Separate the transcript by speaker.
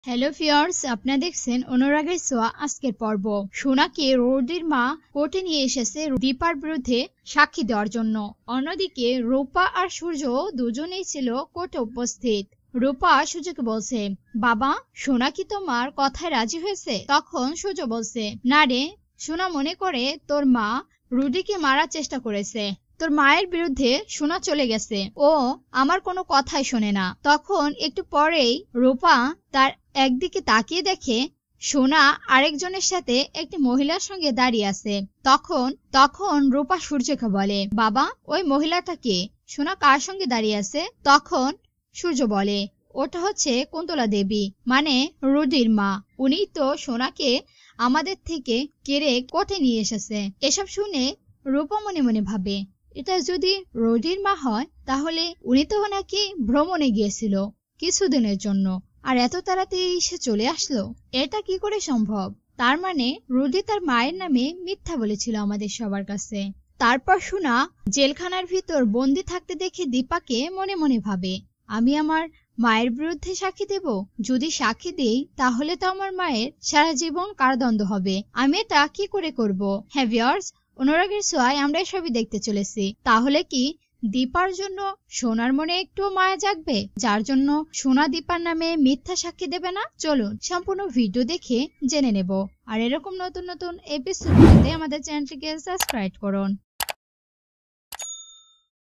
Speaker 1: Hello viewers, আপনারা দেখছেন অনুরাগের ছোঁয়া আজকের পর্ব। সোনাকে রোদির মা কোর্টে নিয়ে এসেছে দীপার বিরুদ্ধে সাক্ষী দেওয়ার জন্য। অন্যদিকে রূপা আর সূর্য দুজনেই ছিল কোর্টে উপস্থিত। রূপা সূর্যকে বলছে, বাবা সোনা কি তোমার কথায় রাজি হয়েছে? তখন সূর্য বলছে, না রে, সোনা মনে করে তোর মা রুডিকে মারার চেষ্টা করেছে। তোর মায়ের বিরুদ্ধে সোনা চলে গেছে, ও আমার কোনো কথাই শোনে না। তখন একটু পরেই রূপা তার একদিকে তাকিয়ে দেখে সোনা আরেকজনের সাথে একটি মহিলার সঙ্গে দাঁড়িয়ে আছে। তখন রূপা সূর্যকে বলে, বাবা ওই মহিলাটা কে? সোনা কার সঙ্গে দাঁড়িয়ে আছে? তখন সূর্য বলে, ওটা হচ্ছে কুন্তলা দেবী, মানে রুডির মা। উনি তো সোনাকে আমাদের থেকে কেড়ে কোর্টে নিয়ে এসেছে। এসব শুনে রূপা মনে মনে ভাবে, এটা যদি রুডির মা হয় তাহলে উনি তো নাকি ভ্রমণে গিয়েছিল কিছুদিনের জন্য, আর এত তাড়াতাড়ি সে চলে আসলো। এটা কি করে সম্ভব? তার মানে রুডি তার মায়ের নামে মিথ্যা বলেছিল আমাদের সবার কাছে। তারপর সোনা জেলখানার ভিতর বন্দি থাকতে দেখে দীপাকে মনে মনে ভাবে, আমি আমার মায়ের বিরুদ্ধে সাক্ষী দেব? যদি সাক্ষী দেই তাহলে তো আমার মায়ের সারা জীবন কারাদণ্ড হবে। আমি এটা কি করে করব? হ্যাঁ ভিউয়ার্স, অনুরাগের ছোঁয়ায় আমরা এসবই দেখতে চলেছি। তাহলে কি দীপার জন্য সোনার মনে একটু মায়া জাগবে, যার জন্য সোনা দীপার নামে মিথ্যা সাক্ষী দেবে না? চলুন সম্পূর্ণ ভিডিও দেখে জেনে নেব। আর এরকম নতুন নতুন এপিসোড পেতে আমাদের চ্যানেলটিকে সাবস্ক্রাইব করুন।